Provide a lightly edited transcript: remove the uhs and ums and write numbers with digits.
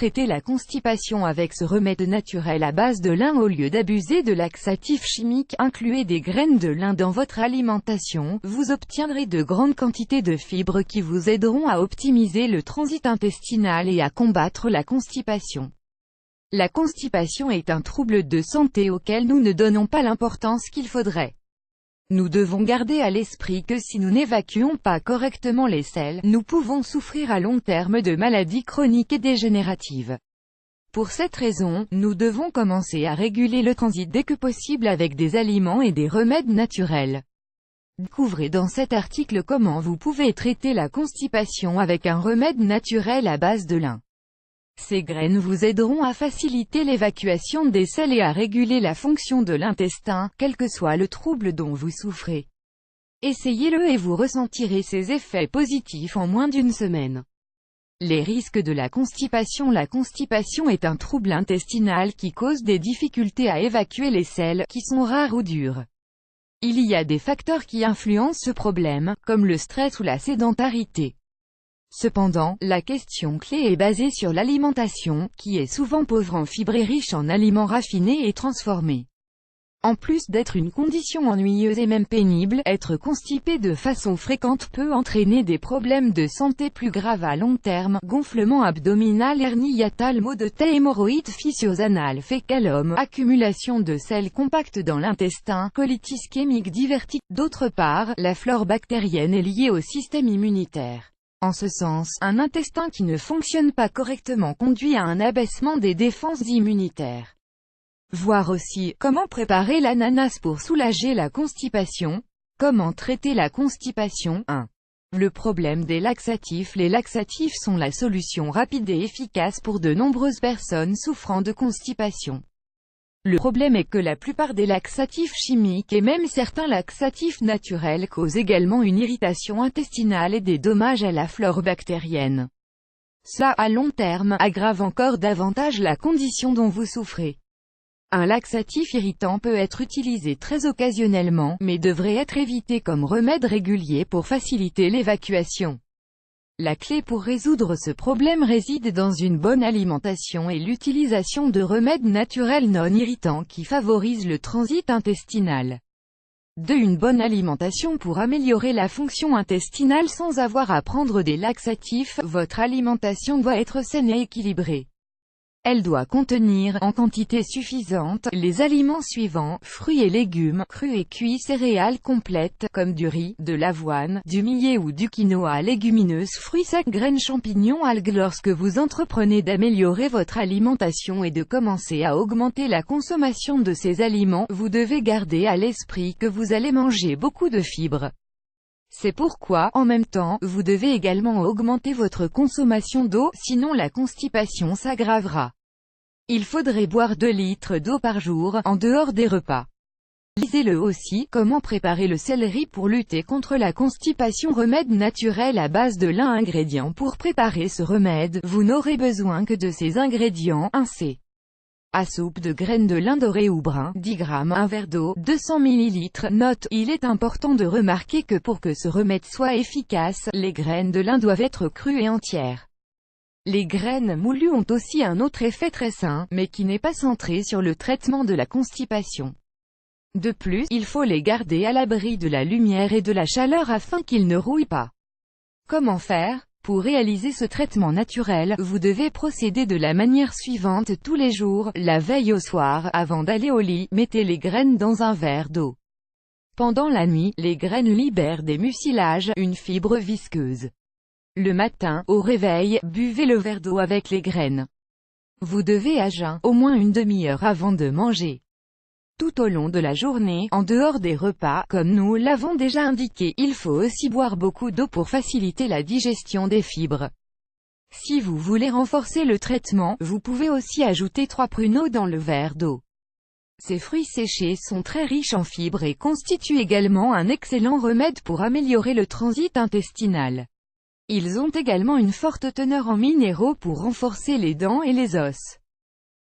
traiter la constipation avec ce remède naturel à base de lin au lieu d'abuser de laxatifs chimiques. Incluez des graines de lin dans votre alimentation, vous obtiendrez de grandes quantités de fibres qui vous aideront à optimiser le transit intestinal et à combattre la constipation. La constipation est un trouble de santé auquel nous ne donnons pas l'importance qu'il faudrait. Nous devons garder à l'esprit que si nous n'évacuons pas correctement les selles, nous pouvons souffrir à long terme de maladies chroniques et dégénératives. Pour cette raison, nous devons commencer à réguler le transit dès que possible avec des aliments et des remèdes naturels. Découvrez dans cet article comment vous pouvez traiter la constipation avec un remède naturel à base de lin. Ces graines vous aideront à faciliter l'évacuation des selles et à réguler la fonction de l'intestin, quel que soit le trouble dont vous souffrez. Essayez-le et vous ressentirez ses effets positifs en moins d'une semaine. Les risques de la constipation. La constipation est un trouble intestinal qui cause des difficultés à évacuer les selles, qui sont rares ou dures. Il y a des facteurs qui influencent ce problème, comme le stress ou la sédentarité. Cependant, la question clé est basée sur l'alimentation, qui est souvent pauvre en fibres et riche en aliments raffinés et transformés. En plus d'être une condition ennuyeuse et même pénible, être constipé de façon fréquente peut entraîner des problèmes de santé plus graves à long terme: gonflement abdominal, hernie hiatale, maux de tête, hémorroïdes, fissures anales, fécalome, accumulation de sels compacts dans l'intestin, colitis ischémique, diverticulite. D'autre part, la flore bactérienne est liée au système immunitaire. En ce sens, un intestin qui ne fonctionne pas correctement conduit à un abaissement des défenses immunitaires. Voir aussi, comment préparer l'ananas pour soulager la constipation. Comment traiter la constipation. 1. Le problème des laxatifs. Les laxatifs sont la solution rapide et efficace pour de nombreuses personnes souffrant de constipation. Le problème est que la plupart des laxatifs chimiques et même certains laxatifs naturels causent également une irritation intestinale et des dommages à la flore bactérienne. Cela, à long terme, aggrave encore davantage la condition dont vous souffrez. Un laxatif irritant peut être utilisé très occasionnellement, mais devrait être évité comme remède régulier pour faciliter l'évacuation. La clé pour résoudre ce problème réside dans une bonne alimentation et l'utilisation de remèdes naturels non irritants qui favorisent le transit intestinal. 2. Une bonne alimentation pour améliorer la fonction intestinale sans avoir à prendre des laxatifs. Votre alimentation doit être saine et équilibrée. Elle doit contenir, en quantité suffisante, les aliments suivants: fruits et légumes, crus et cuits, céréales complètes, comme du riz, de l'avoine, du millet ou du quinoa, légumineuses, fruits secs, graines, champignons, algues. Lorsque vous entreprenez d'améliorer votre alimentation et de commencer à augmenter la consommation de ces aliments, vous devez garder à l'esprit que vous allez manger beaucoup de fibres. C'est pourquoi, en même temps, vous devez également augmenter votre consommation d'eau, sinon la constipation s'aggravera. Il faudrait boire 2 litres d'eau par jour, en dehors des repas. Lisez-le aussi, comment préparer le céleri pour lutter contre la constipation. Remède naturel à base de lin. Ingrédients pour préparer ce remède. Vous n'aurez besoin que de ces ingrédients. 1 c. À soupe de graines de lin doré ou brun, 10 g, 1 verre d'eau, 200 ml. Note: il est important de remarquer que pour que ce remède soit efficace, les graines de lin doivent être crues et entières. Les graines moulues ont aussi un autre effet très sain, mais qui n'est pas centré sur le traitement de la constipation. De plus, il faut les garder à l'abri de la lumière et de la chaleur afin qu'ils ne rouillent pas. Comment faire? Pour réaliser ce traitement naturel, vous devez procéder de la manière suivante tous les jours. La veille au soir, avant d'aller au lit, mettez les graines dans un verre d'eau. Pendant la nuit, les graines libèrent des mucilages, une fibre visqueuse. Le matin, au réveil, buvez le verre d'eau avec les graines. Vous devez à jeun, au moins une demi-heure avant de manger. Tout au long de la journée, en dehors des repas, comme nous l'avons déjà indiqué, il faut aussi boire beaucoup d'eau pour faciliter la digestion des fibres. Si vous voulez renforcer le traitement, vous pouvez aussi ajouter 3 pruneaux dans le verre d'eau. Ces fruits séchés sont très riches en fibres et constituent également un excellent remède pour améliorer le transit intestinal. Ils ont également une forte teneur en minéraux pour renforcer les dents et les os.